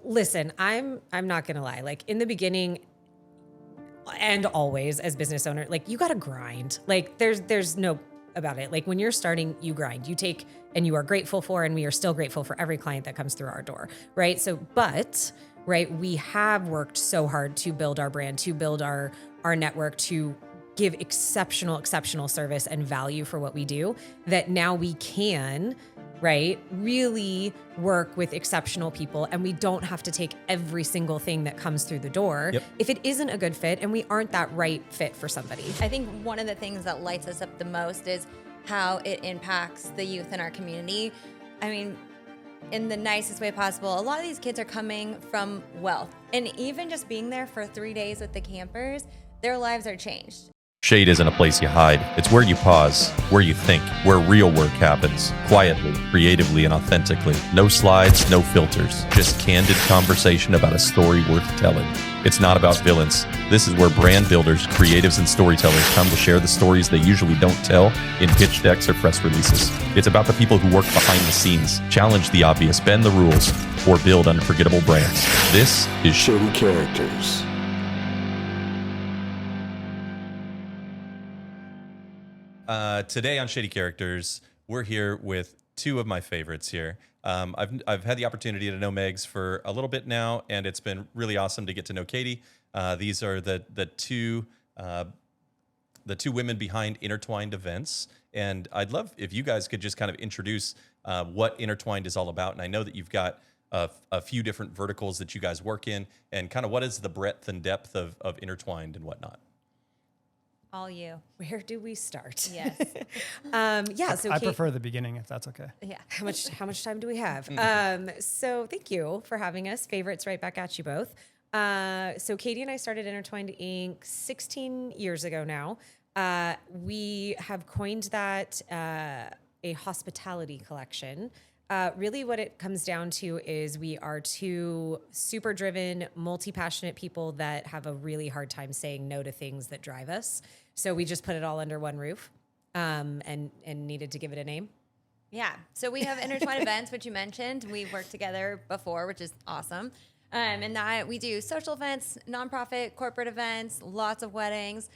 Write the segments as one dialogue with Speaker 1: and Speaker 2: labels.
Speaker 1: Listen, I'm not gonna lie. Like in the beginning and always as business owner, like you gotta grind. Like there's no about it. Like when you're starting, you grind. You take and you are grateful for, and we are still grateful for every client that comes through our door. Right. So, but right, we have worked so hard to build our brand, to build our network, to give exceptional service and value for what we do, that now we can, right, really work with exceptional people, and we don't have to take every single thing that comes through the door if it isn't a good fit and we aren't that right fit for somebody.
Speaker 2: I think one of the things that lights us up the most is how it impacts the youth in our community. I mean, in the nicest way possible, a lot of these kids are coming from wealth, and even just being there for 3 days with the campers, their lives are changed.
Speaker 3: Shade isn't a place you hide. It's where you pause, where you think, where real work happens. Quietly, creatively, and authentically. No slides, no filters. Just candid conversation about a story worth telling. It's not about villains. This is where brand builders, creatives, and storytellers come to share the stories they usually don't tell in pitch decks or press releases. It's about the people who work behind the scenes, challenge the obvious, bend the rules, or build unforgettable brands. This is
Speaker 4: Shady Characters.
Speaker 3: Today on Shady Characters, we're here with two of my favorites here. I've had the opportunity to know Megz for a little bit now, and it's been really awesome to get to know Katie. These are the two women behind Intertwined Events, and I'd love if you guys could just kind of introduce what Intertwined is all about. And I know that you've got a few different verticals that you guys work in, and kind of what is the breadth and depth of Intertwined and whatnot.
Speaker 2: All you.
Speaker 1: Where do we start?
Speaker 2: Yes.
Speaker 1: So
Speaker 5: I prefer the beginning, if that's okay.
Speaker 2: Yeah.
Speaker 1: How much time do we have? So thank you for having us. Favorites right back at you both. So Katie and I started Intertwined Inc. 16 years ago now. We have coined that a hospitality collection. Really what it comes down to is we are two super driven, multi-passionate people that have a really hard time saying no to things that drive us. So we just put it all under one roof and needed to give it a name.
Speaker 2: Yeah. So we have Intertwined Events, which you mentioned. We've worked together before, which is awesome. And that we do social events, nonprofit, corporate events, lots of weddings.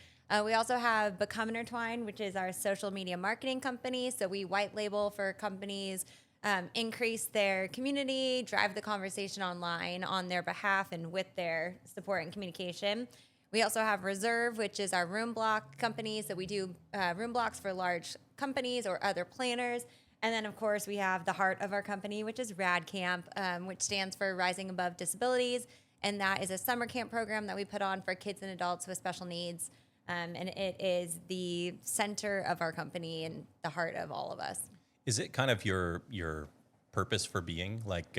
Speaker 2: We also have Become Intertwined, which is our social media marketing company. So we white label for companies, increase their community, drive the conversation online on their behalf and with their support and communication. We also have Reserve, which is our room block company. So we do room blocks for large companies or other planners. And then, of course, we have the heart of our company, which is RAD Camp, which stands for Rising Above Disabilities. And that is a summer camp program that we put on for kids and adults with special needs. And it is the center of our company and the heart of all of us.
Speaker 3: Is it kind of your purpose for being? Like,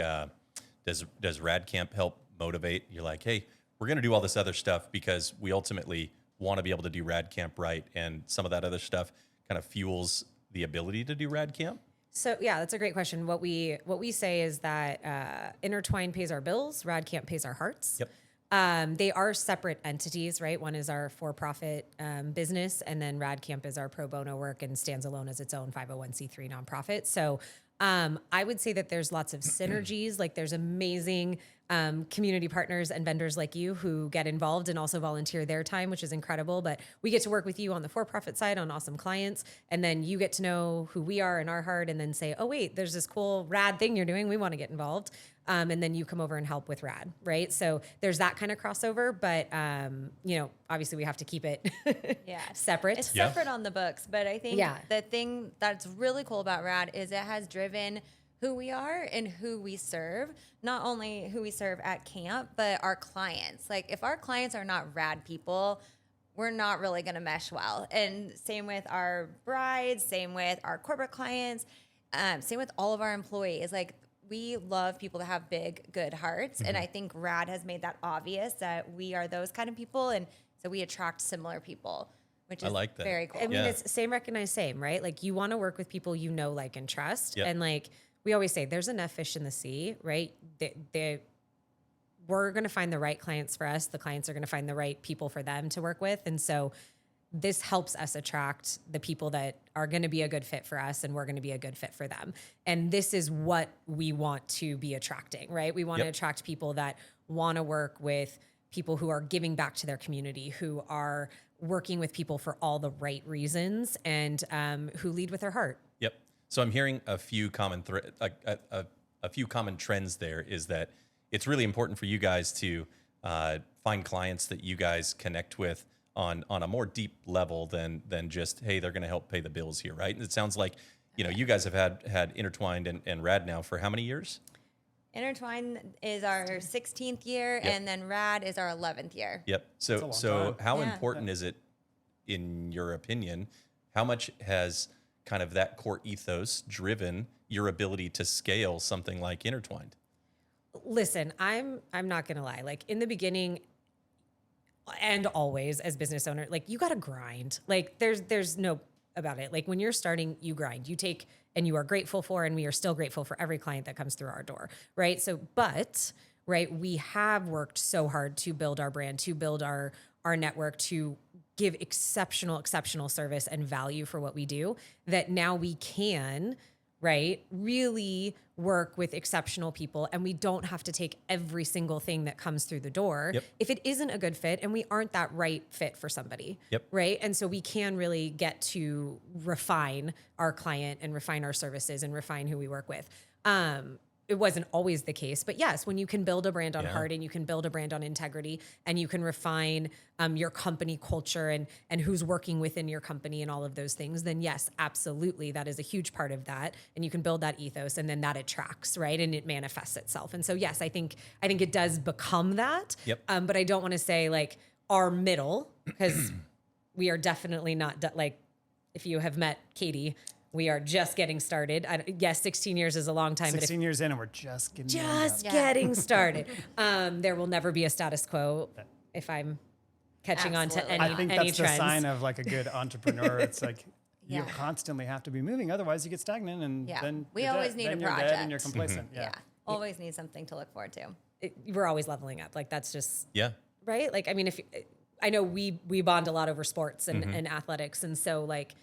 Speaker 3: does RAD Camp help motivate? You're like, hey, we're going to do all this other stuff because we ultimately want to be able to do RAD Camp right, and some of that other stuff kind of fuels the ability to do RAD Camp?
Speaker 1: So yeah, that's a great question. What we say is that Intertwine pays our bills, RAD Camp pays our hearts.
Speaker 3: Yep.
Speaker 1: They are separate entities, right? One is our for-profit business, and then RAD Camp is our pro bono work and stands alone as its own 501c3 nonprofit. So I would say that there's lots of synergies. Like there's amazing community partners and vendors like you who get involved and also volunteer their time, which is incredible. But we get to work with you on the for-profit side on awesome clients. And then you get to know who we are in our heart and then say, oh, wait, there's this cool RAD thing you're doing. We want to get involved. And then you come over and help with RAD, right? So there's that kind of crossover, but obviously we have to keep it separate.
Speaker 2: It's separate on the books, but I think the thing that's really cool about RAD is it has driven who we are and who we serve, not only who we serve at camp, but our clients. Like if our clients are not RAD people, we're not really going to mesh well. And same with our brides, same with our corporate clients, same with all of our employees. Like we love people that have big, good hearts. Mm-hmm. And I think RAD has made that obvious that we are those kind of people. And so we attract similar people, which is like very cool.
Speaker 1: I mean, it's same, recognize, same, right? Like you want to work with people you know, like, and trust. Yep. And like we always say, there's enough fish in the sea, right? We're going to find the right clients for us. The clients are going to find the right people for them to work with. And so this helps us attract the people that are going to be a good fit for us, and we're going to be a good fit for them. And this is what we want to be attracting, right? We want to attract people that want to work with people who are giving back to their community, who are working with people for all the right reasons, and who lead with their heart.
Speaker 3: Yep. So I'm hearing a few common a few common trends there is that it's really important for you guys to find clients that you guys connect with on a more deep level than just, hey, they're going to help pay the bills here, right? And it sounds like, you guys have had Intertwined and RAD now for how many years?
Speaker 2: Intertwined is our 16th year, and then RAD is our 11th year.
Speaker 3: Yep. So how important is it, in your opinion, how much has kind of that core ethos driven your ability to scale something like Intertwined?
Speaker 1: Listen, I'm not going to lie. Like in the beginning and always as business owner, like you got to grind. Like there's no about it. Like when you're starting, you grind, you take, and you are grateful for, and we are still grateful for every client that comes through our door. Right. So, but right, we have worked so hard to build our brand, to build our network, to give exceptional service and value for what we do, that now we can, right, really work with exceptional people, and we don't have to take every single thing that comes through the door if it isn't a good fit and we aren't that right fit for somebody, right? And so we can really get to refine our client and refine our services and refine who we work with. It wasn't always the case, but yes, when you can build a brand on heart, and you can build a brand on integrity, and you can refine your company culture and who's working within your company and all of those things, then yes, absolutely, that is a huge part of that. And you can build that ethos, and then that attracts, right? And it manifests itself. And so yes, I think it does become that. But I don't want to say like our middle, because we are definitely not like, if you have met Katie, we are just getting started. Yes, 16 years is a long time.
Speaker 4: 16 years in, and we're just
Speaker 1: getting started. There will never be a status quo if I'm catching on to any
Speaker 4: I think
Speaker 1: any
Speaker 4: that's
Speaker 1: trends.
Speaker 4: the sign of like a good entrepreneur. It's like you constantly have to be moving, otherwise you get stagnant, and then
Speaker 2: we
Speaker 4: you're
Speaker 2: always
Speaker 4: dead.
Speaker 2: need
Speaker 4: Then
Speaker 2: a
Speaker 4: you're
Speaker 2: project.
Speaker 4: dead and you're complacent.
Speaker 2: Always need something to look forward to.
Speaker 1: We're always leveling up. Like that's just
Speaker 3: right.
Speaker 1: Like I mean, if I know we bond a lot over sports and athletics, and so like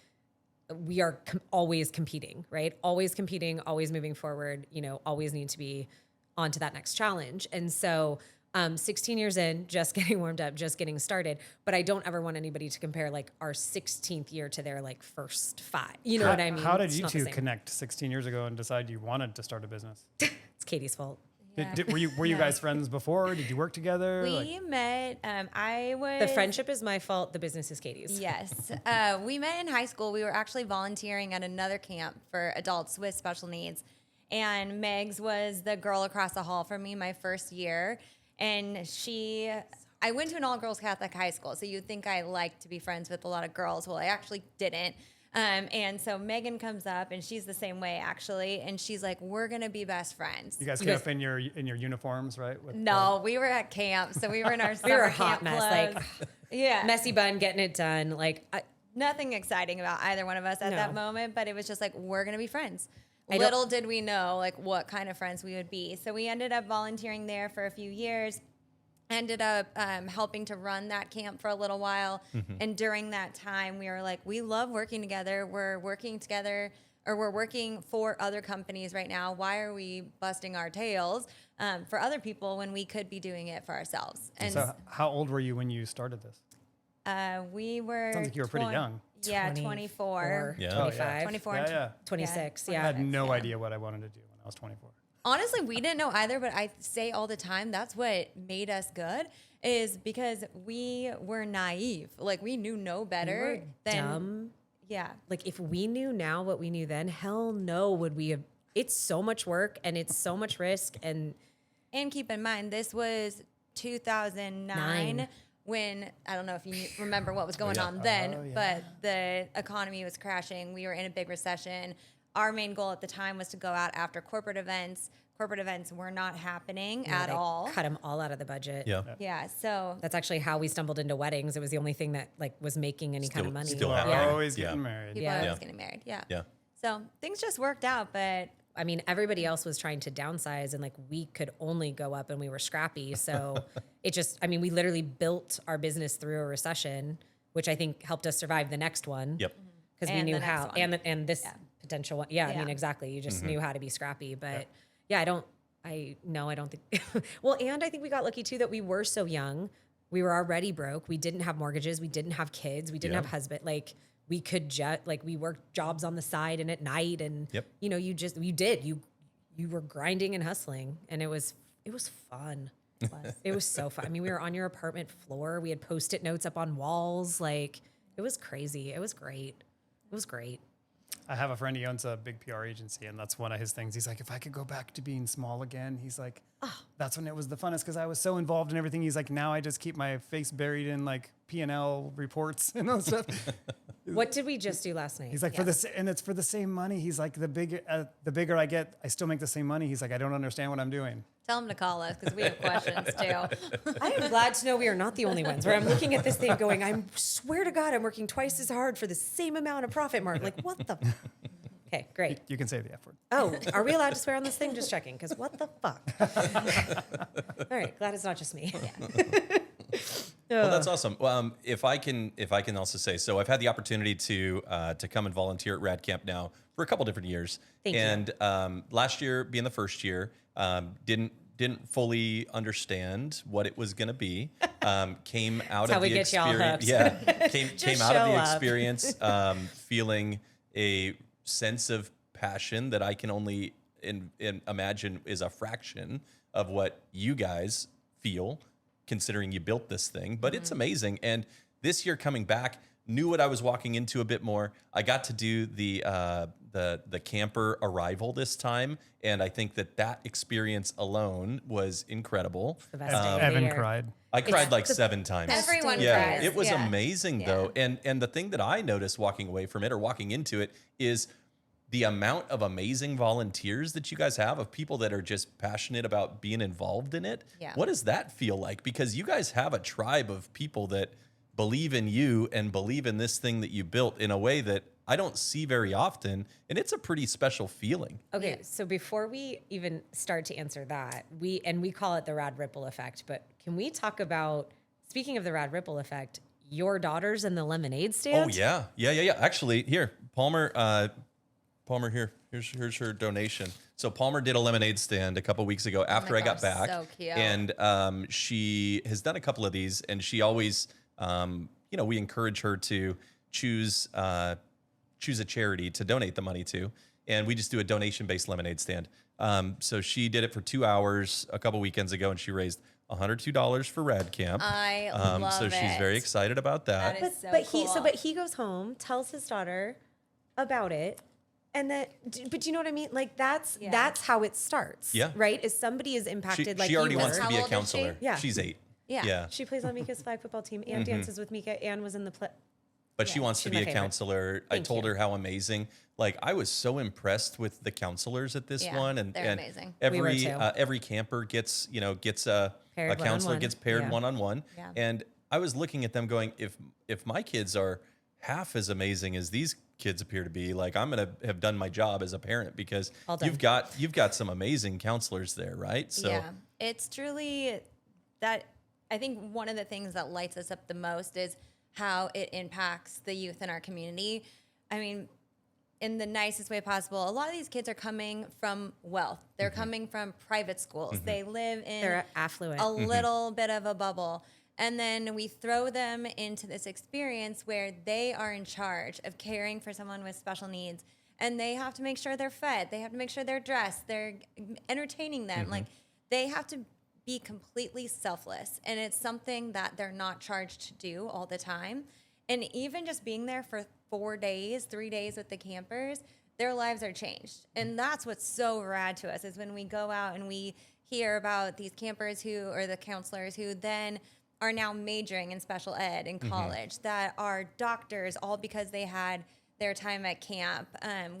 Speaker 1: we are always competing, right? Always competing, always moving forward, always need to be on to that next challenge. And so 16 years in, just getting warmed up, just getting started. But I don't ever want anybody to compare like our 16th year to their like first 5. You know what I mean?
Speaker 4: How did you two connect 16 years ago and decide you wanted to start a business?
Speaker 1: It's Katie's fault.
Speaker 4: Were you guys friends before? Did you work together?
Speaker 2: We met,
Speaker 1: The friendship is my fault. The business is Katie's.
Speaker 2: Yes. We met in high school. We were actually volunteering at another camp for adults with special needs. And Megz was the girl across the hall from me my first year. And I went to an all-girls Catholic high school, so you'd think I liked to be friends with a lot of girls. Well, I actually didn't. And so Megan comes up, and she's the same way actually, and she's like, "We're gonna be best friends."
Speaker 4: You guys came up in your uniforms, right?
Speaker 2: No, we were at camp, so we were in our
Speaker 1: We were a
Speaker 2: summer
Speaker 1: hot
Speaker 2: camp
Speaker 1: mess,
Speaker 2: clothes.
Speaker 1: like messy bun, getting it done. Like
Speaker 2: nothing exciting about either one of us at that moment, but it was just like, we're gonna be friends.
Speaker 1: I
Speaker 2: Little did we know like what kind of friends we would be. So we ended up volunteering there for a few years. Ended up helping to run that camp for a little while. And during that time, we were like, we love working together. We're working together, or we're working for other companies right now. Why are we busting our tails for other people when we could be doing it for ourselves? And
Speaker 4: so how old were you when you started this?
Speaker 2: we were...
Speaker 4: Sounds like you were pretty young.
Speaker 2: Yeah, 24.
Speaker 1: 25.
Speaker 2: 24.
Speaker 1: 26.
Speaker 4: I had no idea what I wanted to do when I was 24.
Speaker 2: Honestly, we didn't know either, but I say all the time, that's what made us good, is because we were naive. Like, we knew no better than...
Speaker 1: dumb.
Speaker 2: Yeah.
Speaker 1: Like, if we knew now what we knew then, hell no would we have... It's so much work, and it's so much risk, and
Speaker 2: keep in mind, this was 2009, when, I don't know if you remember what was going on then, but the economy was crashing. We were in a big recession. Our main goal at the time was to go out after corporate events. Corporate events were not happening at all.
Speaker 1: Cut them all out of the budget.
Speaker 2: Yeah. So
Speaker 1: That's actually how we stumbled into weddings. It was the only thing that like was making any kind of money.
Speaker 3: Still
Speaker 4: People
Speaker 3: happening.
Speaker 4: are always getting married.
Speaker 2: people are always getting married. Yeah.
Speaker 3: Yeah.
Speaker 2: So things just worked out, but
Speaker 1: I mean, everybody else was trying to downsize, and like we could only go up, and we were scrappy. So it just, I mean, we literally built our business through a recession. which I think helped us survive the next one.
Speaker 3: Yep.
Speaker 1: Because we
Speaker 2: And
Speaker 1: knew
Speaker 2: the next
Speaker 1: how,
Speaker 2: one.
Speaker 1: and this potential one. Yeah, I mean,
Speaker 2: Yeah.
Speaker 1: exactly. You just knew how to be scrappy. But I don't think, well, and I think we got lucky too that we were so young. We were already broke. We didn't have mortgages. We didn't have kids. We didn't have husband. Like, we could we worked jobs on the side and at night. And, you know, you were grinding and hustling. And it was fun. It was so fun. I mean, we were on your apartment floor. We had Post-it notes up on walls. Like, it was crazy. It was great. It was great.
Speaker 4: I have a friend, he owns a big PR agency, and that's one of his things. He's like, if I could go back to being small again, he's like, that's when it was the funnest because I was so involved in everything. He's like, now I just keep my face buried in like P&L reports and all stuff.
Speaker 1: What did we just do last night?
Speaker 4: He's like, and it's for the same money. He's like, the bigger I get, I still make the same money. He's like, I don't understand what I'm doing.
Speaker 2: Tell him to call us because we have questions too.
Speaker 1: I am glad to know we are not the only ones where I'm looking at this thing going, I swear to God, I'm working twice as hard for the same amount of profit mark. Like, what the? Okay, great.
Speaker 4: You can say the F word.
Speaker 1: Oh, are we allowed to swear on this thing? Just checking, because what the fuck? All right, glad it's not just me.
Speaker 3: Well, that's awesome. If I can also say, so I've had the opportunity to come and volunteer at RAD Camp now for a couple different years.
Speaker 1: Thank you.
Speaker 3: And last year being the first year, didn't fully understand what it was going to be. Came out
Speaker 1: That's how
Speaker 3: of
Speaker 1: we
Speaker 3: the
Speaker 1: get y'all
Speaker 3: experience.
Speaker 1: hooked.
Speaker 3: Yeah, came
Speaker 1: Just
Speaker 3: out of
Speaker 1: show
Speaker 3: the
Speaker 1: up.
Speaker 3: experience feeling a sense of passion that I can only imagine is a fraction of what you guys feel, considering you built this thing. But it's amazing. And this year coming back, knew what I was walking into a bit more. I got to do the camper arrival this time, and I think that experience alone was incredible.
Speaker 1: The best day of the
Speaker 4: Evan
Speaker 1: year.
Speaker 4: cried.
Speaker 3: I cried like 7 times.
Speaker 2: Everyone
Speaker 3: Yeah,
Speaker 2: cries.
Speaker 3: it was
Speaker 2: Yeah.
Speaker 3: amazing though. And the thing that I noticed walking away from it or walking into it is the amount of amazing volunteers that you guys have, of people that are just passionate about being involved in it.
Speaker 2: Yeah.
Speaker 3: What does that feel like? Because you guys have a tribe of people that believe in you and believe in this thing that you built in a way that I don't see very often. And it's a pretty special feeling.
Speaker 1: Okay, so before we even start to answer that, we call it the RAD ripple effect, but can we talk about, speaking of the RAD ripple effect, your daughters and the lemonade stand?
Speaker 3: Oh yeah. Actually, here, Palmer, here's her donation. So Palmer did a lemonade stand a couple weeks ago after I got back.
Speaker 2: so cute.
Speaker 3: And she has done a couple of these, and she always, we encourage her to choose a charity to donate the money to. And we just do a donation-based lemonade stand. So she did it for 2 hours a couple weekends ago, and she raised $102 for RAD Camp.
Speaker 2: I love
Speaker 3: so she's very excited about that.
Speaker 2: That is so cool.
Speaker 1: But he goes home, tells his daughter about it, and then, but you know what I mean? Like that's how it starts.
Speaker 3: Yeah.
Speaker 1: Right? Is somebody is impacted like
Speaker 3: she already
Speaker 1: you
Speaker 3: wants
Speaker 1: were.
Speaker 3: to be a
Speaker 2: How old is
Speaker 3: counselor.
Speaker 2: she?
Speaker 1: Yeah.
Speaker 3: She's 8.
Speaker 2: Yeah.
Speaker 1: She plays on Mika's flag football team and dances with Mika and was in the play.
Speaker 3: But she wants to
Speaker 1: she's
Speaker 3: be
Speaker 1: my
Speaker 3: a
Speaker 1: favorite.
Speaker 3: counselor. I
Speaker 1: Thank
Speaker 3: told
Speaker 1: you.
Speaker 3: her how amazing. Like I was so impressed with the counselors at this
Speaker 2: Yeah,
Speaker 3: one, and
Speaker 2: they're amazing.
Speaker 1: We were too.
Speaker 3: Every camper gets a
Speaker 1: Paired
Speaker 3: counselor
Speaker 1: one-on-one.
Speaker 3: gets paired
Speaker 1: Yeah.
Speaker 3: one-on-one.
Speaker 2: Yeah.
Speaker 3: And I was looking at them going, if my kids are half as amazing as these kids appear to be, like I'm gonna have done my job as a parent, because
Speaker 1: All done.
Speaker 3: you've got some amazing counselors there, right? So
Speaker 2: Yeah, it's truly that. I think one of the things that lights us up the most is how it impacts the youth in our community. I mean, in the nicest way possible, a lot of these kids are coming from wealth. They're coming from private schools. They live in
Speaker 1: They're affluent.
Speaker 2: a little bit of a bubble. And then we throw them into this experience where they are in charge of caring for someone with special needs. And they have to make sure they're fed. They have to make sure they're dressed. They're entertaining them. Like they have to be completely selfless. And it's something that they're not charged to do all the time. And even just being there for 3 days with the campers, their lives are changed. And that's what's so rad to us, is when we go out and we hear about these campers or the counselors who then are now majoring in special ed in college, that are doctors, all because they had their time at camp.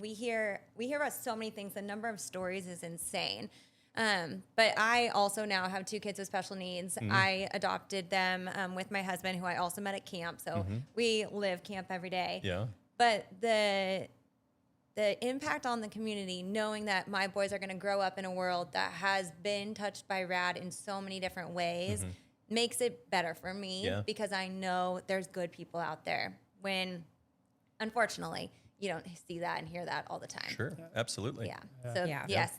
Speaker 2: We hear about so many things. The number of stories is insane. But I also now have 2 kids with special needs. I adopted them with my husband, who I also met at camp. So we live camp every day.
Speaker 3: yeah.
Speaker 2: But the impact on the community, knowing that my boys are going to grow up in a world that has been touched by RAD in so many different ways, makes it better for me
Speaker 3: Yeah.
Speaker 2: because I know there's good people out there when, unfortunately, you don't see that and hear that all the time.
Speaker 3: Sure, absolutely.
Speaker 2: Yeah. So
Speaker 1: Yeah.
Speaker 2: yes,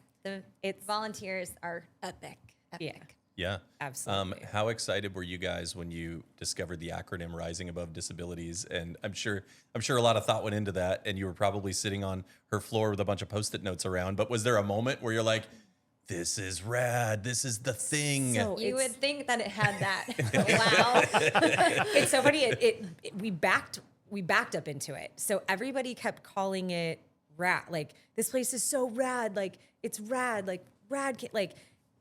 Speaker 2: it's volunteers are epic.
Speaker 1: Yeah.
Speaker 3: Yeah.
Speaker 1: Absolutely.
Speaker 3: How excited were you guys when you discovered the acronym Rising Above Disabilities? And I'm sure a lot of thought went into that, and you were probably sitting on her floor with a bunch of Post-it notes around. But was there a moment where you're like, this is rad, this is the thing?
Speaker 1: So
Speaker 2: You
Speaker 1: it's-
Speaker 2: would think that it had that. Wow.
Speaker 1: It's so funny. We backed up into it. So everybody kept calling it rad. Like, this place is so rad. Like, it's rad. Like, rad. Like,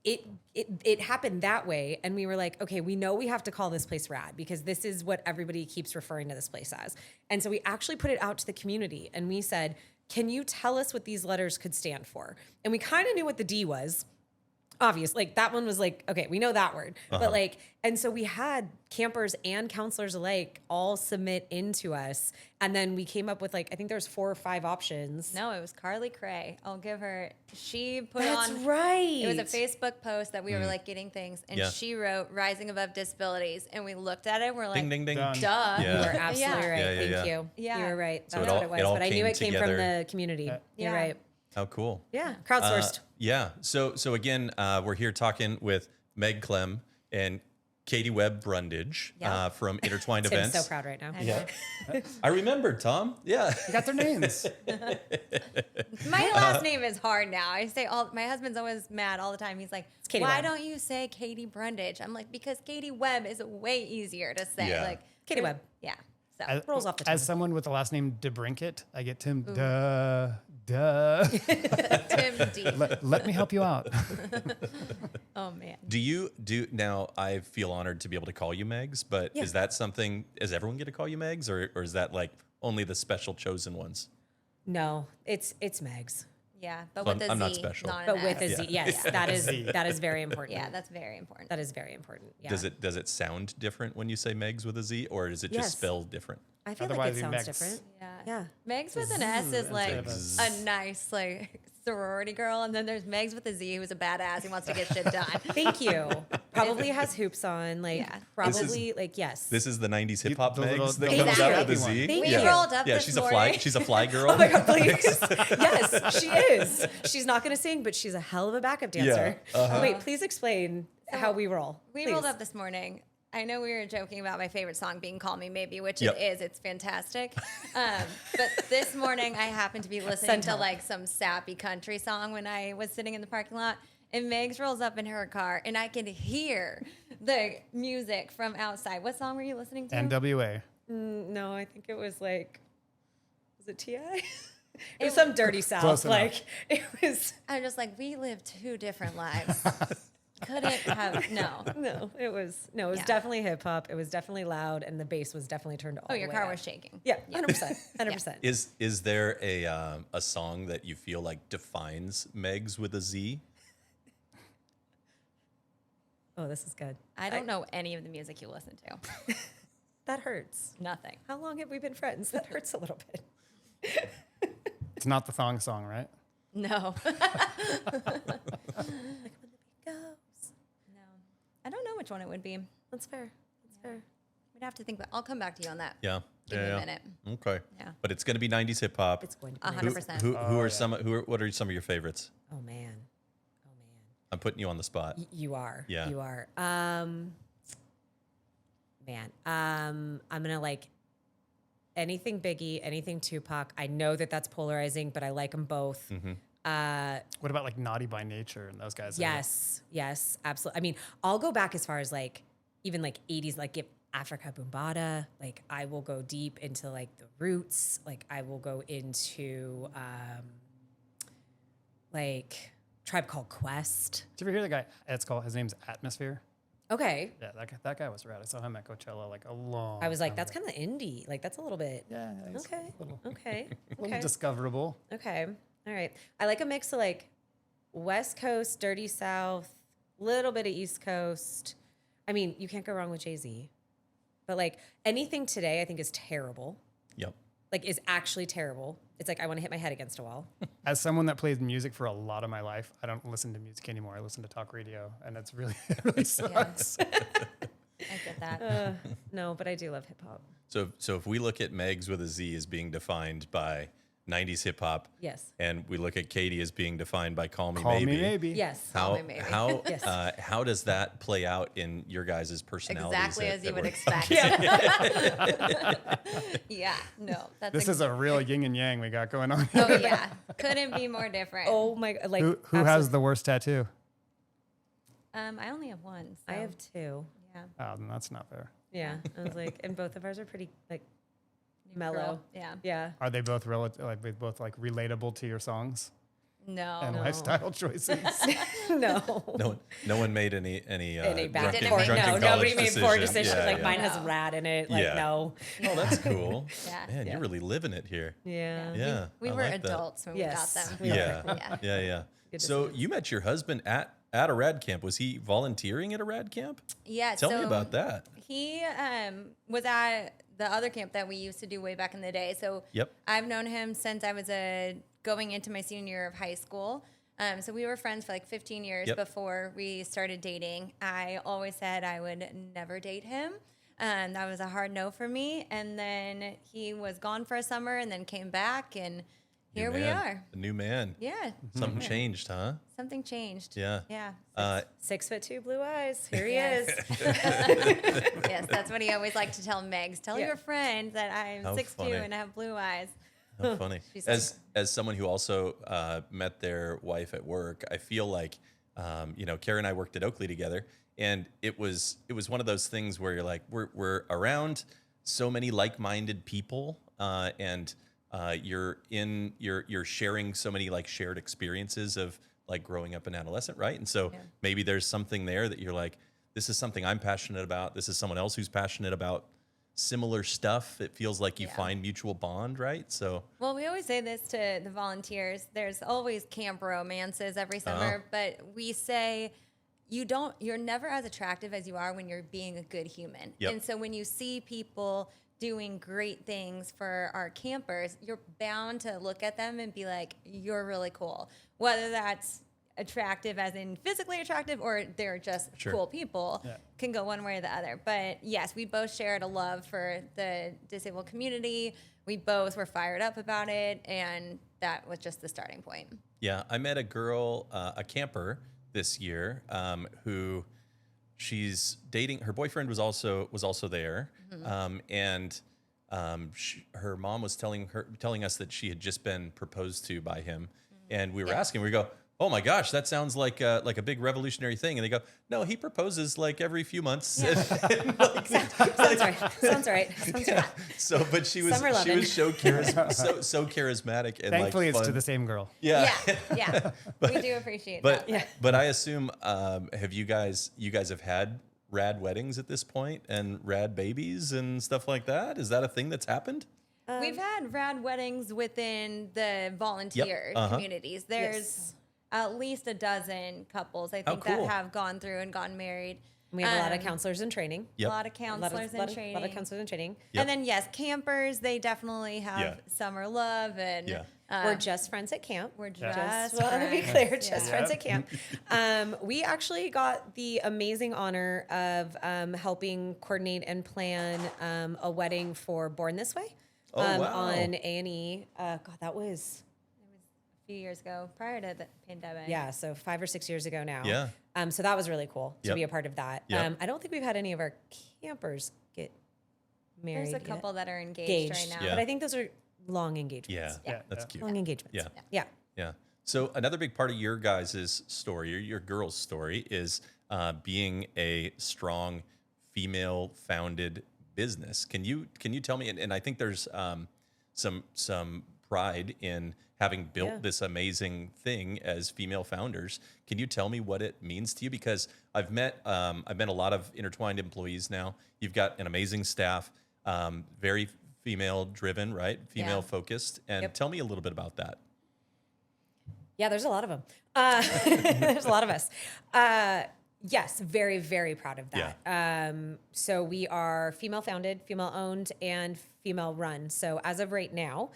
Speaker 1: it happened that way. And we were like, okay, we know we have to call this place rad because this is what everybody keeps referring to this place as. And so we actually put it out to the community and we said, can you tell us what these letters could stand for? And we kind of knew what the D was. Obvious, like that one was like, okay, we know that word. But like, and so we had campers and counselors alike all submit into us. And then we came up with like, I think there's 4 or 5 options.
Speaker 2: No, it was Carly Cray. I'll give her. She put
Speaker 1: That's
Speaker 2: on.
Speaker 1: right.
Speaker 2: It was a Facebook post that we were like getting things, and
Speaker 3: Yeah.
Speaker 2: she wrote "Rising Above Disabilities," and we looked at it. And we're like,
Speaker 3: Ding, ding, ding.
Speaker 4: Done.
Speaker 2: "Duh."
Speaker 3: Yeah.
Speaker 1: You were absolutely
Speaker 2: Yeah.
Speaker 1: right.
Speaker 3: Yeah, yeah,
Speaker 1: Thank
Speaker 3: yeah.
Speaker 1: you.
Speaker 2: Yeah.
Speaker 1: You were right.
Speaker 3: So
Speaker 1: That's
Speaker 3: it all-
Speaker 1: what it was.
Speaker 3: it all
Speaker 1: But I knew
Speaker 3: came
Speaker 1: it came from
Speaker 3: together.
Speaker 1: the community. You're
Speaker 2: Yeah.
Speaker 1: right.
Speaker 3: How cool.
Speaker 1: Yeah. Crowdsourced.
Speaker 3: Yeah. So again, we're here talking with Meg Clem and Katie Webb Brundage
Speaker 2: Yeah.
Speaker 3: from Intertwined
Speaker 1: Tim's
Speaker 3: Events.
Speaker 1: so proud right now.
Speaker 3: Yeah. I remembered, Tom. Yeah.
Speaker 4: You got their names.
Speaker 2: My last name is hard now. I say all. My husband's always mad all the time. He's like,
Speaker 1: Katie
Speaker 2: "Why
Speaker 1: Webb.
Speaker 2: don't you say Katie Brundage?" I'm like, "Because Katie Webb is way easier to say."
Speaker 3: Yeah.
Speaker 2: Like
Speaker 1: Katie Webb.
Speaker 2: Yeah. So
Speaker 4: As,
Speaker 1: Rolls off the tongue.
Speaker 4: as someone with the last name DeBrinket, I get Tim.
Speaker 2: Ooh.
Speaker 4: Duh.
Speaker 2: Tim D.
Speaker 4: Let me help you out.
Speaker 2: Oh man.
Speaker 3: Do you now? I feel honored to be able to call you Megs, but
Speaker 1: Yeah.
Speaker 3: is that something? Does everyone get to call you Megs, or is that like only the special chosen ones?
Speaker 1: No, it's Megz.
Speaker 2: Yeah, but
Speaker 3: Well,
Speaker 2: with a
Speaker 3: I'm
Speaker 2: Z,
Speaker 3: not special.
Speaker 2: not
Speaker 1: But
Speaker 2: an
Speaker 1: with a
Speaker 2: S.
Speaker 1: Z.
Speaker 3: Yeah.
Speaker 1: Yes, that is very important.
Speaker 2: Yeah, that's very important.
Speaker 1: That is very important. Yeah.
Speaker 3: Does it sound different when you say Megs with a Z, or is it
Speaker 1: Yes.
Speaker 3: just spelled different?
Speaker 1: I feel
Speaker 4: Otherwise,
Speaker 1: like it
Speaker 4: he
Speaker 1: sounds
Speaker 4: Megz.
Speaker 1: different.
Speaker 2: Yeah.
Speaker 1: Yeah.
Speaker 2: Megz with an S is like
Speaker 3: Megz.
Speaker 2: a nice like sorority girl, and then there's Megz with a Z who's a badass who wants to get shit done.
Speaker 1: Thank you. Probably has hoops on. Like
Speaker 2: Yeah.
Speaker 1: probably like yes.
Speaker 3: This is the '90s hip hop
Speaker 4: the little-
Speaker 3: Megs that
Speaker 4: the
Speaker 3: comes
Speaker 1: little
Speaker 3: out with a
Speaker 4: scrappy
Speaker 3: Z.
Speaker 4: one.
Speaker 1: Thank
Speaker 2: We
Speaker 1: you.
Speaker 2: rolled up
Speaker 3: Yeah,
Speaker 2: this
Speaker 3: she's a
Speaker 2: morning.
Speaker 3: fly. She's a fly girl.
Speaker 1: Oh my god, please. Yes, she is. She's not going to sing, but she's a hell of a backup dancer. Wait, please explain how we roll.
Speaker 2: We
Speaker 1: Please.
Speaker 2: rolled up this morning. I know we were joking about my favorite song being "Call Me Maybe," which
Speaker 3: Yep.
Speaker 2: it is. It's fantastic. But this morning I happened to be listening
Speaker 1: Send
Speaker 2: to
Speaker 1: help.
Speaker 2: like some sappy country song when I was sitting in the parking lot, and Megz rolls up in her car, and I can hear the music from outside. What song were you listening to?
Speaker 4: NWA.
Speaker 1: No, I think it was like, was it T.I.? It was some dirty South.
Speaker 4: Close enough.
Speaker 1: Like it was.
Speaker 2: I'm just like, we live 2 different lives. Couldn't have no.
Speaker 1: It was
Speaker 2: Yeah.
Speaker 1: definitely hip hop. It was definitely loud, and the bass was definitely turned all
Speaker 2: Oh,
Speaker 1: the
Speaker 2: your
Speaker 1: way
Speaker 2: car
Speaker 1: up.
Speaker 2: was shaking.
Speaker 1: Yeah, 100%, 100%.
Speaker 3: Is there a song that you feel like defines Megs with a Z?
Speaker 1: Oh, this is good.
Speaker 2: I don't know any of the music you listen to.
Speaker 1: That hurts.
Speaker 2: Nothing.
Speaker 1: How long have we been friends? That hurts a little bit.
Speaker 4: It's not the thong song, right?
Speaker 2: No.
Speaker 1: Goes.
Speaker 2: No. I don't know which one it would be.
Speaker 1: That's fair. That's fair.
Speaker 2: We'd have to think, but I'll come back to you on that.
Speaker 3: Yeah.
Speaker 2: Give me a minute.
Speaker 3: Okay.
Speaker 2: Yeah.
Speaker 3: But it's going to be '90s hip hop.
Speaker 1: It's going to be
Speaker 2: 100%.
Speaker 3: What are some of your favorites?
Speaker 1: Oh man.
Speaker 3: I'm putting you on the spot.
Speaker 1: You are.
Speaker 3: Yeah.
Speaker 1: You are. I'm gonna like anything Biggie, anything Tupac. I know that that's polarizing, but I like them both.
Speaker 4: What about like Naughty by Nature and those guys?
Speaker 1: Yes, absolutely. I mean, I'll go back as far as like even like 80s, like if Africa Bambaataa, like I will go deep into like the roots. Like I will go into like Tribe Called Quest.
Speaker 4: Did you ever hear the guy? It's called. His name's Atmosphere.
Speaker 1: Okay.
Speaker 4: Yeah, that guy was rad. I saw him at Coachella like a long.
Speaker 1: I was like,
Speaker 4: time
Speaker 1: that's
Speaker 4: ago.
Speaker 1: kind of indie. Like that's a little bit.
Speaker 4: Yeah. He's
Speaker 1: Okay.
Speaker 4: A little,
Speaker 1: Okay.
Speaker 4: a little
Speaker 1: Okay.
Speaker 4: discoverable.
Speaker 1: Okay. All right. I like a mix of like West Coast, Dirty South, little bit of East Coast. I mean, you can't go wrong with Jay-Z. But like anything today I think is terrible.
Speaker 3: Yep.
Speaker 1: Like is actually terrible. It's like I want to hit my head against a wall.
Speaker 4: As someone that plays music for a lot of my life, I don't listen to music anymore. I listen to talk radio, and it's really it really sucks.
Speaker 2: that.
Speaker 1: No, but I do love hip hop.
Speaker 3: So if we look at Megz with a Z as being defined by 90s hip hop,
Speaker 1: Yes.
Speaker 3: and we look at Katie as being defined by Call Me
Speaker 4: Call
Speaker 3: Maybe.
Speaker 4: me maybe.
Speaker 1: Yes.
Speaker 2: Call me maybe.
Speaker 1: Yes.
Speaker 3: How does that play out in your guys' personalities?
Speaker 2: Exactly
Speaker 3: at-
Speaker 2: as you
Speaker 3: at
Speaker 2: would
Speaker 3: work?
Speaker 2: expect. Yeah, no, that's
Speaker 4: This is a real yin and yang we got going on.
Speaker 2: oh yeah, couldn't be more different.
Speaker 1: Oh my, like
Speaker 4: Who has the worst tattoo?
Speaker 2: I only have one. So,
Speaker 1: I have two.
Speaker 2: yeah,
Speaker 4: Oh, then that's not fair.
Speaker 1: Yeah. I was like, and both of ours are pretty like
Speaker 2: Neutral.
Speaker 1: mellow.
Speaker 2: Yeah,
Speaker 4: Are they both relatable to your songs
Speaker 2: no,
Speaker 4: and
Speaker 1: No.
Speaker 4: lifestyle choices?
Speaker 1: No.
Speaker 3: No one made any
Speaker 1: bad
Speaker 2: Didn't
Speaker 1: no,
Speaker 2: make
Speaker 3: drunken
Speaker 1: nobody
Speaker 3: college
Speaker 1: made poor decisions.
Speaker 3: Yeah,
Speaker 1: Like
Speaker 3: yeah.
Speaker 1: mine has
Speaker 2: No.
Speaker 1: rad in it. Like
Speaker 3: Yeah.
Speaker 1: no.
Speaker 3: Oh, that's cool.
Speaker 2: Yeah.
Speaker 3: Man,
Speaker 1: Yeah.
Speaker 3: you're really living it here.
Speaker 1: Yeah.
Speaker 3: Yeah.
Speaker 2: we
Speaker 3: I
Speaker 2: were
Speaker 3: like that.
Speaker 2: adults when
Speaker 1: Yes.
Speaker 2: we got them.
Speaker 1: We
Speaker 3: Yeah.
Speaker 2: Yeah.
Speaker 3: Yeah.
Speaker 1: Good
Speaker 3: So
Speaker 1: decisions.
Speaker 3: you met your husband at a RAD camp. Was he volunteering at a RAD camp?
Speaker 2: Yeah.
Speaker 3: Tell me
Speaker 2: so
Speaker 3: about that.
Speaker 2: He was at the other camp that we used to do way back in the day. So
Speaker 3: Yep.
Speaker 2: I've known him since I was going into my senior year of high school. So we were friends for like 15 years
Speaker 3: Yep.
Speaker 2: before we started dating. I always said I would never date him. That was a hard no for me. And then he was gone for a summer and then came back, and
Speaker 3: New
Speaker 2: here we
Speaker 3: man.
Speaker 2: are.
Speaker 3: A new man.
Speaker 2: Yeah.
Speaker 3: Something changed, huh?
Speaker 2: Something changed.
Speaker 3: Yeah.
Speaker 2: Yeah.
Speaker 1: 6'2", blue eyes. Here he
Speaker 2: Yes.
Speaker 1: is.
Speaker 2: Yes, that's what he always liked to tell Megz. Tell
Speaker 1: Yeah.
Speaker 2: your friend that I'm
Speaker 3: How
Speaker 2: 6'2"
Speaker 3: funny.
Speaker 2: and I have blue eyes.
Speaker 3: How funny.
Speaker 2: She's
Speaker 3: As someone who also met their wife at work, I feel like Kara and I worked at Oakley together, and it was one of those things where you're like, we're around so many like-minded people, and you're sharing so many like shared experiences of like growing up an adolescent, right? And so maybe there's something there that you're like, this is something I'm passionate about. This is someone else who's passionate about similar stuff. It feels like you
Speaker 2: Yeah.
Speaker 3: find mutual bond, right? So
Speaker 2: Well, we always say this to the volunteers. There's always camp romances every summer, but we say you're never as attractive as you are when you're being a good human.
Speaker 3: Yep.
Speaker 2: And so when you see people doing great things for our campers, you're bound to look at them and be like, you're really cool. Whether that's attractive as in physically attractive or they're just
Speaker 3: Sure.
Speaker 2: cool people,
Speaker 4: Yeah.
Speaker 2: can go one way or the other. But yes, we both shared a love for the disabled community. We both were fired up about it, and that was just the starting point.
Speaker 3: yeah, I met a girl, a camper this year, who she's dating. Her boyfriend was also there, and her mom was telling us that she had just been proposed to by him, and we were asking. We go, oh my gosh, that sounds like a big revolutionary thing. And they go, no, he proposes like every few months.
Speaker 1: Sounds right. Sounds right. Sounds right.
Speaker 3: So, but she was
Speaker 1: Summer loving.
Speaker 3: so charismatic and
Speaker 4: Thankfully,
Speaker 3: like
Speaker 4: it's to
Speaker 3: fun.
Speaker 4: the same girl.
Speaker 3: Yeah.
Speaker 2: Yeah. We do appreciate
Speaker 3: But
Speaker 2: that.
Speaker 3: but I assume have you guys have had rad weddings at this point and rad babies and stuff like that? Is that a thing that's happened?
Speaker 2: We've had rad weddings within the volunteer communities. There's at least a dozen couples, I think,
Speaker 3: cool.
Speaker 2: that have gone through and gotten married.
Speaker 1: We have a lot of counselors in training.
Speaker 3: Yep.
Speaker 2: A lot of counselors in training.
Speaker 1: A lot of counselors in training.
Speaker 3: Yep.
Speaker 2: And then, yes, campers, they definitely have
Speaker 3: Yeah.
Speaker 2: summer love. And
Speaker 3: Yeah.
Speaker 1: We're just friends at camp.
Speaker 2: we're just
Speaker 1: Just want to be
Speaker 2: friends.
Speaker 1: clear, just
Speaker 2: Yeah.
Speaker 1: friends at camp. We actually got the amazing honor of helping coordinate and plan a wedding for Born This Way
Speaker 3: Oh, wow.
Speaker 1: on A&E. God, that was,
Speaker 2: A few years ago, prior to the pandemic.
Speaker 1: yeah, so 5 or 6 years ago now.
Speaker 3: Yeah.
Speaker 1: So that was really cool to
Speaker 3: Yep.
Speaker 1: be a part of that.
Speaker 3: Yep.
Speaker 1: I don't think we've had any of our campers get married
Speaker 2: There's a
Speaker 1: yet.
Speaker 2: couple that are engaged right now.
Speaker 3: Yeah.
Speaker 1: But I think those are long engagements.
Speaker 3: Yeah.
Speaker 4: Yeah.
Speaker 3: That's
Speaker 4: Yeah.
Speaker 3: cute.
Speaker 1: Long engagements.
Speaker 3: Yeah.
Speaker 1: Yeah.
Speaker 3: Yeah. So another big part of your guys' story, or your girls' story, is being a strong female-founded business. Can you tell me? And I think there's some pride in having built
Speaker 1: Yeah.
Speaker 3: this amazing thing as female founders. Can you tell me what it means to you? Because I've met a lot of Intertwined employees now. You've got an amazing staff, very female-driven, right? Female-focused. And
Speaker 1: Yep.
Speaker 3: tell me a little bit about that.
Speaker 1: Yeah, there's a lot of them. There's a lot of us. Yes, very, very proud of that. So we are female founded, female owned, and female run. So as of right now,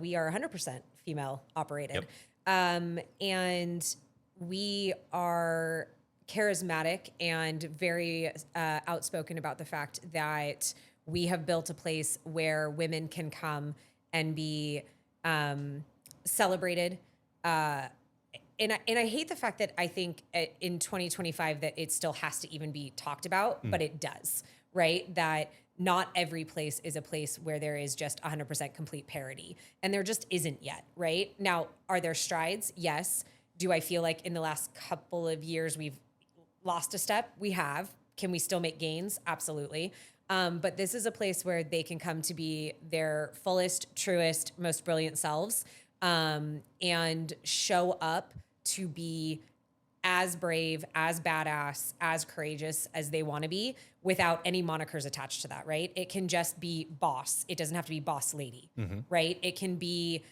Speaker 1: we are 100% female operated.
Speaker 3: Yep.
Speaker 1: And we are charismatic and very outspoken about the fact that we have built a place where women can come and be celebrated. And I hate the fact that I think in 2025 that it still has to even be talked about, but it does, right? That not every place is a place where there is just 100% complete parity. And there just isn't yet, right? Now, are there strides? Yes. Do I feel like in the last couple of years we've lost a step? We have. Can we still make gains? Absolutely. But this is a place where they can come to be their fullest, truest, most brilliant selves, and show up to be as brave, as badass, as courageous as they want to be without any monikers attached to that, right? It can just be boss. It doesn't have to be boss lady, right? It can be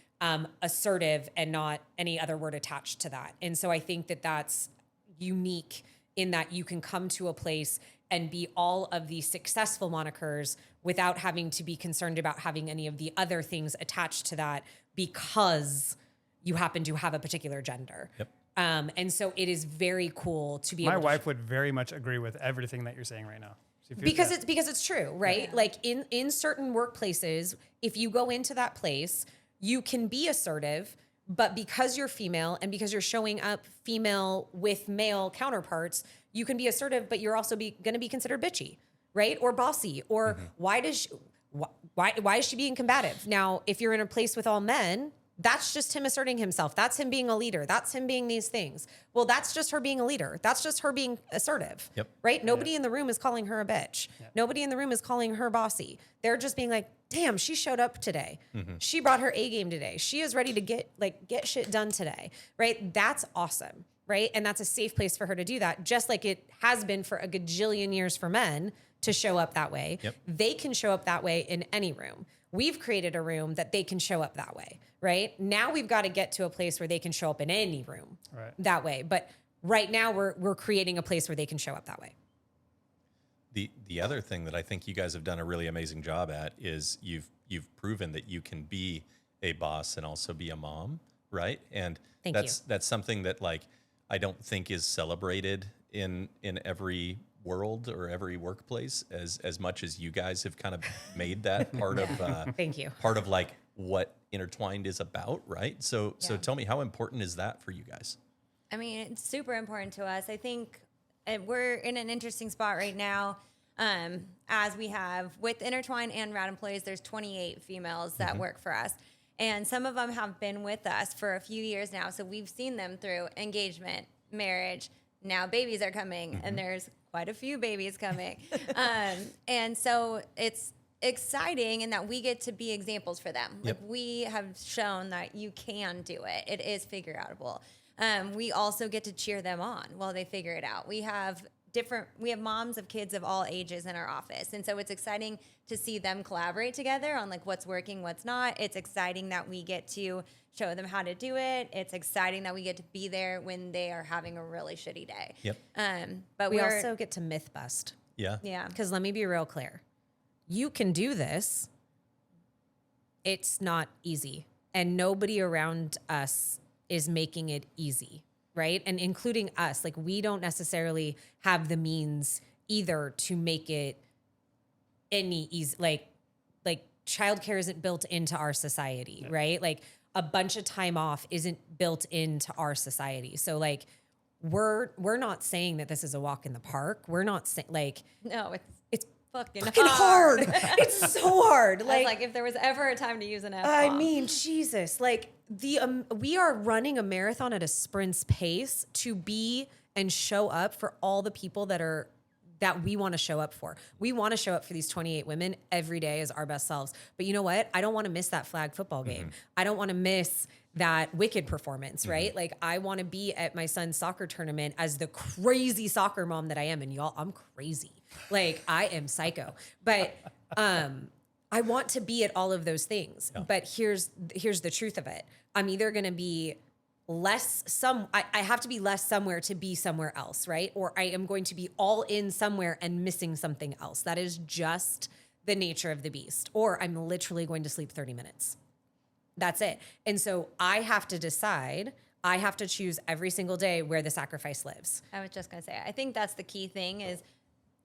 Speaker 1: assertive and not any other word attached to that. And so I think that that's unique in that you can come to a place and be all of the successful monikers without having to be concerned about having any of the other things attached to that because you happen to have a particular gender.
Speaker 3: Yep.
Speaker 1: And so it is very cool to be
Speaker 4: My
Speaker 1: able to
Speaker 4: wife would very much agree with everything that you're saying right now. She feels
Speaker 1: because
Speaker 4: that.
Speaker 1: it's true, right? Like in certain workplaces, if you go into that place, you can be assertive, but because you're female and because you're showing up female with male counterparts, you can be assertive, but you're also going to be considered bitchy, right? Or bossy, or why is she being combative? Now, if you're in a place with all men, that's just him asserting himself. That's him being a leader. That's him being these things. Well, that's just her being a leader. That's just her being assertive, right? Nobody in the room is calling her a bitch. Nobody in the room is calling her bossy. They're just being like, damn, she showed up today. She brought her A game today. She is ready to get shit done today, right? That's awesome, right? And that's a safe place for her to do that, just like it has been for a gajillion years for men to show up that way. They can show up that way in any room. We've created a room that they can show up that way, right? Now we've got to get to a place where they can show up in any room that way. But right now we're creating a place where they can show up that way.
Speaker 3: The other thing that I think you guys have done a really amazing job at is you've proven that you can be a boss and also be a mom, right? And that's something that like I don't think is celebrated in every world or every workplace as much as you guys have kind of made that part of
Speaker 1: Thank you.
Speaker 3: Part of like what Intertwined is about, right? So tell me, how important is that for you guys?
Speaker 2: I mean, it's super important to us. I think we're in an interesting spot right now. As we have with Intertwined and RAD employees, there's 28 females that work for us. And some of them have been with us for a few years now. So we've seen them through engagement, marriage. Now babies are coming, and there's quite a few babies coming. And so it's exciting in that we get to be examples for them. Like we have shown that you can do it. It is figure outable. We also get to cheer them on while they figure it out. We have moms of kids of all ages in our office. And so it's exciting to see them collaborate together on like what's working, what's not. It's exciting that we get to show them how to do it. It's exciting that we get to be there when they are having a really shitty day. But
Speaker 1: we also get to myth bust.
Speaker 2: Yeah.
Speaker 1: Because let me be real clear. You can do this. It's not easy. And nobody around us is making it easy, right? And including us. Like we don't necessarily have the means either to make it any easy. Like childcare isn't built into our society, right? Like a bunch of time off isn't built into our society. So like we're not saying that this is a walk in the park. We're not saying like
Speaker 2: no, it's fucking
Speaker 1: hard. It's so hard.
Speaker 2: Like if there was ever a time to use an F-bomb.
Speaker 1: I mean, Jesus, like we are running a marathon at a sprint's pace to be and show up for all the people that we want to show up for. We want to show up for these 28 women every day as our best selves. But you know what? I don't want to miss that flag football game. I don't want to miss that Wicked performance, right? Like I want to be at my son's soccer tournament as the crazy soccer mom that I am. And y'all, I'm crazy. Like I am psycho. But I want to be at all of those things. But here's the truth of it. I'm either going to be I have to be less somewhere to be somewhere else, right? Or I am going to be all in somewhere and missing something else. That is just the nature of the beast. Or I'm literally going to sleep 30 minutes. That's it. And so I have to decide, I have to choose every single day where the sacrifice lives.
Speaker 2: I was just going to say, I think that's the key thing is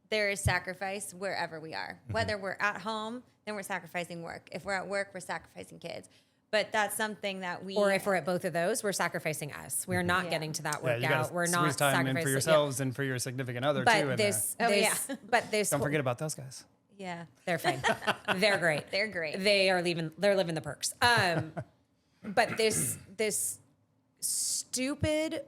Speaker 2: there is sacrifice wherever we are. Whether we're at home, then we're sacrificing work. If we're at work, we're sacrificing kids. But that's something that we...
Speaker 1: Or if we're at both of those, we're sacrificing us. We're not getting to that
Speaker 4: Yeah, you
Speaker 1: workout.
Speaker 4: gotta
Speaker 1: We're not
Speaker 4: squeeze time in
Speaker 1: sacrificing
Speaker 4: for yourselves and for your significant other too.
Speaker 1: But
Speaker 4: and,
Speaker 1: this, but this,
Speaker 4: don't forget about those guys.
Speaker 2: Yeah.
Speaker 1: they're fine. They're great.
Speaker 2: They're great.
Speaker 1: They're living the perks. But this stupid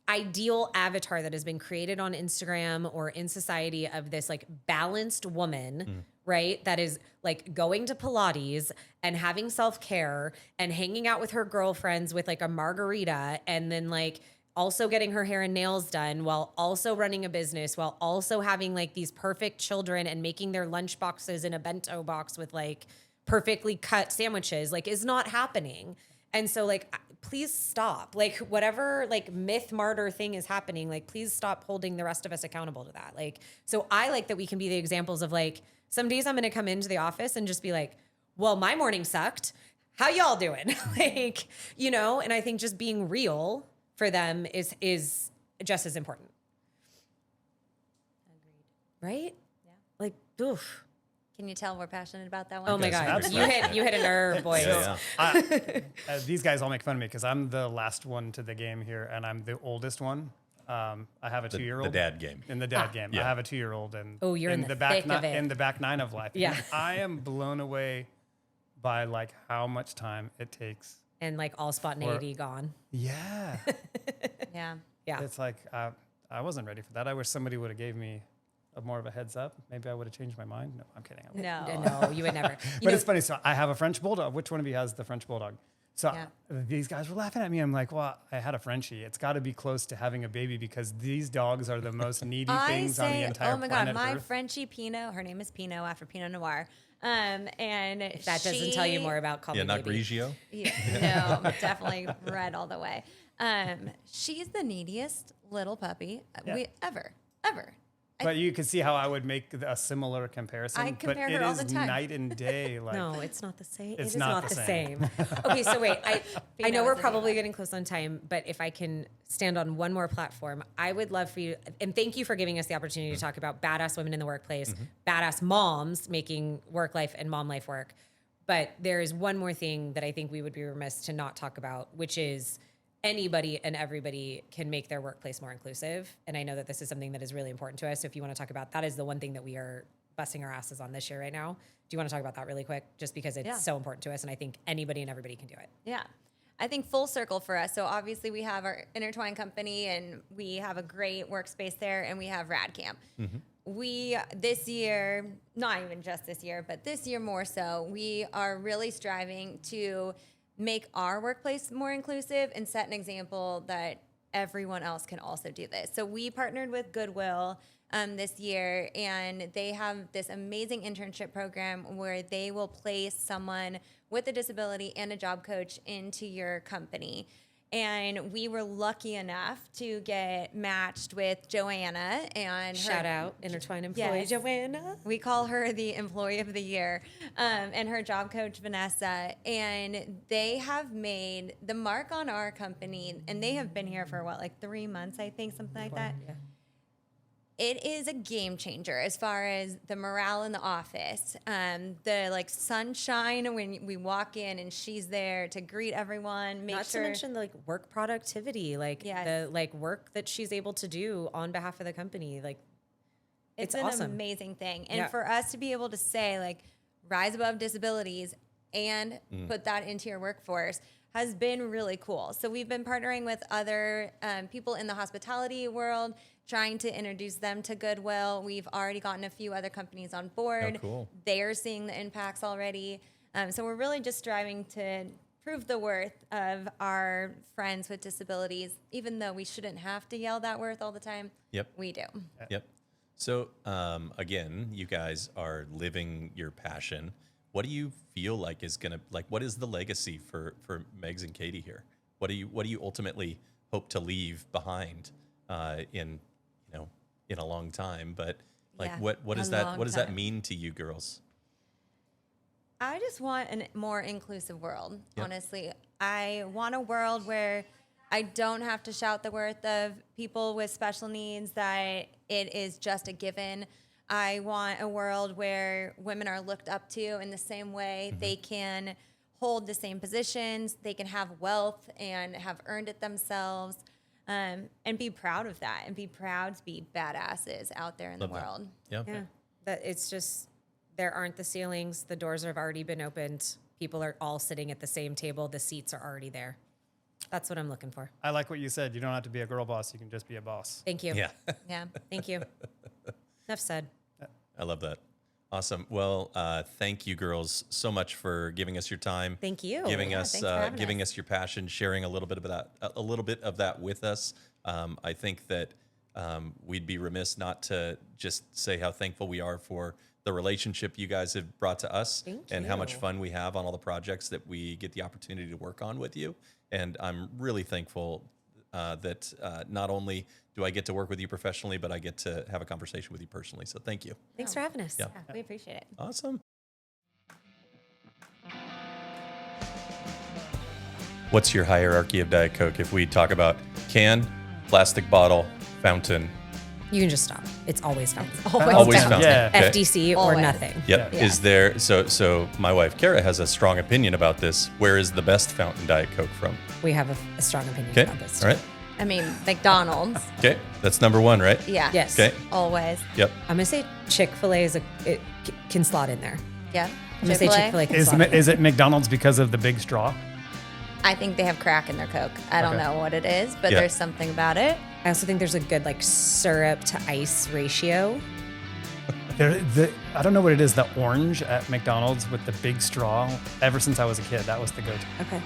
Speaker 1: ideal avatar that has been created on Instagram or in society of this like balanced woman, right? That is like going to Pilates and having self-care and hanging out with her girlfriends with like a margarita and then like also getting her hair and nails done while also running a business, while also having like these perfect children and making their lunch boxes in a bento box with like perfectly cut sandwiches, like is not happening. And so like, please stop. Like whatever like myth martyr thing is happening, like please stop holding the rest of us accountable to that. Like, so I like that we can be the examples of like, some days I'm going to come into the office and just be like, well, my morning sucked. How y'all doing? Like, you know, and I think just being real for them is just as important.
Speaker 2: Agreed.
Speaker 1: Right?
Speaker 2: Yeah.
Speaker 1: Like, oof.
Speaker 2: Can you tell we're passionate about that one?
Speaker 1: Oh my God. You hit a nerve, boys.
Speaker 4: These guys all make fun of me because I'm the last one to the game here, and I'm the oldest one. I have a 2-year-old.
Speaker 3: The dad game.
Speaker 4: In the dad game.
Speaker 3: Yeah.
Speaker 4: I have a 2-year-old, and
Speaker 1: Oh, you're in the
Speaker 4: back
Speaker 1: thick of it.
Speaker 4: in the back 9 of life.
Speaker 1: Yeah.
Speaker 4: And I am blown away by like how much time it takes.
Speaker 1: And like all spontaneity gone.
Speaker 4: Yeah.
Speaker 2: Yeah.
Speaker 1: Yeah.
Speaker 4: It's like I wasn't ready for that. I wish somebody would have gave me more of a heads up. Maybe I would have changed my mind. No, I'm kidding.
Speaker 2: No.
Speaker 1: No, you would never.
Speaker 4: But it's funny. So I have a French bulldog. Which one of you has the French bulldog? So
Speaker 2: Yeah.
Speaker 4: these guys were laughing at me. I'm like, well, I had a Frenchie. It's got to be close to having a baby because these dogs are the most needy things on the entire
Speaker 2: oh my
Speaker 4: planet
Speaker 2: God, my
Speaker 4: Earth.
Speaker 2: Frenchie Pinot, her name is Pinot after Pinot Noir. And
Speaker 1: That doesn't tell you more about Call Me
Speaker 3: not
Speaker 1: Baby.
Speaker 3: Grigio.
Speaker 2: Yeah, no, definitely red all the way. She's the neediest little puppy we ever.
Speaker 4: But you can see how I would make a similar comparison.
Speaker 2: I compare
Speaker 4: but
Speaker 2: her all
Speaker 4: it
Speaker 2: the
Speaker 4: is
Speaker 2: time.
Speaker 4: night and day. Like,
Speaker 1: No, it's not the same.
Speaker 4: It's
Speaker 1: It is
Speaker 4: not
Speaker 1: not
Speaker 4: the
Speaker 1: the
Speaker 4: same.
Speaker 1: same. Okay, so wait. I
Speaker 2: Pinot
Speaker 1: know we're
Speaker 2: is a
Speaker 1: probably
Speaker 2: diva.
Speaker 1: getting close on time, but if I can stand on one more platform, I would love for you, and thank you for giving us the opportunity to talk about badass women in the workplace, badass moms making work life and mom life work. But there is one more thing that I think we would be remiss to not talk about, which is anybody and everybody can make their workplace more inclusive. And I know that this is something that is really important to us. So if you want to talk about that, is the one thing that we are busting our asses on this year right now. Do you want to talk about that really quick? Just because it's so important to us. And I think anybody and everybody can do it.
Speaker 2: Yeah. I think full circle for us. So obviously we have our Intertwined company and we have a great workspace there and we have RAD Camp. We, this year, not even just this year, but this year more so, we are really striving to make our workplace more inclusive and set an example that everyone else can also do this. So we partnered with Goodwill this year, and they have this amazing internship program where they will place someone with a disability and a job coach into your company. And we were lucky enough to get matched with Joanna and
Speaker 1: Shout out, Intertwined employee
Speaker 2: Yes.
Speaker 1: Joanna.
Speaker 2: We call her the employee of the year, and her job coach, Vanessa. And they have made the mark on our company, and they have been here for like 3 months, I think, something like that.
Speaker 1: Yeah.
Speaker 2: It is a game changer as far as the morale in the office, the like sunshine when we walk in and she's there to greet everyone.
Speaker 1: Not to mention the like work productivity, like
Speaker 2: Yes.
Speaker 1: the like work that she's able to do on behalf of the company. Like
Speaker 2: It's
Speaker 1: It's
Speaker 2: an
Speaker 1: awesome.
Speaker 2: amazing thing. And
Speaker 1: Yeah.
Speaker 2: for us to be able to say, like, rise above disabilities and put that into your workforce has been really cool. So we've been partnering with other people in the hospitality world, trying to introduce them to Goodwill. We've already gotten a few other companies on board.
Speaker 3: Oh, cool.
Speaker 2: They're seeing the impacts already. So we're really just striving to prove the worth of our friends with disabilities, even though we shouldn't have to yell that worth all the time.
Speaker 3: Yep.
Speaker 2: We do.
Speaker 3: Yep. So again, you guys are living your passion. What do you feel like is gonna what is the legacy for Megz and Katie here? What do you ultimately hope to leave behind in a long time? But like
Speaker 2: Yeah,
Speaker 3: what
Speaker 2: a
Speaker 3: does that
Speaker 2: long
Speaker 3: what does that
Speaker 2: time.
Speaker 3: mean to you girls?
Speaker 2: I just want a more inclusive world,
Speaker 3: Yep.
Speaker 2: honestly. I want a world where I don't have to shout the worth of people with special needs, that it is just a given. I want a world where women are looked up to in the same way. They can hold the same positions, they can have wealth and have earned it themselves, and be proud of that, and be proud to be badasses out there in the world.
Speaker 3: Yeah.
Speaker 1: Yeah. That it's just, there aren't the ceilings. The doors have already been opened. People are all sitting at the same table. The seats are already there. That's what I'm looking for.
Speaker 4: I like what you said. You don't have to be a girl boss. You can just be a boss.
Speaker 1: Thank you.
Speaker 3: Yeah.
Speaker 2: Yeah.
Speaker 1: Thank you. Enough said.
Speaker 3: I love that. Awesome. Well, thank you, girls, so much for giving us your time.
Speaker 1: Thank you.
Speaker 3: Giving
Speaker 1: Yeah,
Speaker 3: us
Speaker 1: thanks for having
Speaker 3: giving us your passion, sharing a little bit of that with us. I think that we'd be remiss not to just say how thankful we are for the relationship you guys have brought to us, and how much fun we have on all the projects that we get the opportunity to work on with you. And I'm really thankful that not only do I get to work with you professionally, but I get to have a conversation with you personally. So thank you.
Speaker 1: Thanks for having us.
Speaker 3: Yeah.
Speaker 2: Yeah, we appreciate it.
Speaker 3: Awesome. What's your hierarchy of Diet Coke? If we talk about can, plastic bottle, fountain.
Speaker 1: You can just stop. It's always fountain.
Speaker 3: Always fountain.
Speaker 4: Yeah.
Speaker 3: Okay.
Speaker 1: FDC or
Speaker 2: Always.
Speaker 1: nothing.
Speaker 3: Yep.
Speaker 2: Yeah.
Speaker 3: Is there, so my wife, Kara, has a strong opinion about this. Where is the best fountain Diet Coke from?
Speaker 1: We have a strong opinion
Speaker 3: Okay.
Speaker 1: about this.
Speaker 3: All right.
Speaker 2: I mean, McDonald's.
Speaker 3: Okay. That's number one, right?
Speaker 2: Yeah.
Speaker 1: Yes.
Speaker 3: Okay.
Speaker 2: Always.
Speaker 3: Yep.
Speaker 1: I'm going to say Chick-fil-A can slot in there.
Speaker 2: Yeah.
Speaker 1: I'm going to say Chick-fil-A can slot in there.
Speaker 4: Is it McDonald's because of the big straw?
Speaker 2: I think they have crack in their Coke. I don't
Speaker 4: Okay.
Speaker 2: know what it is, but
Speaker 3: Yeah.
Speaker 2: there's something about it.
Speaker 1: I also think there's a good like syrup to ice ratio.
Speaker 4: I don't know what it is. The orange at McDonald's with the big straw. Ever since I was a kid, that was the go-to.
Speaker 1: Okay.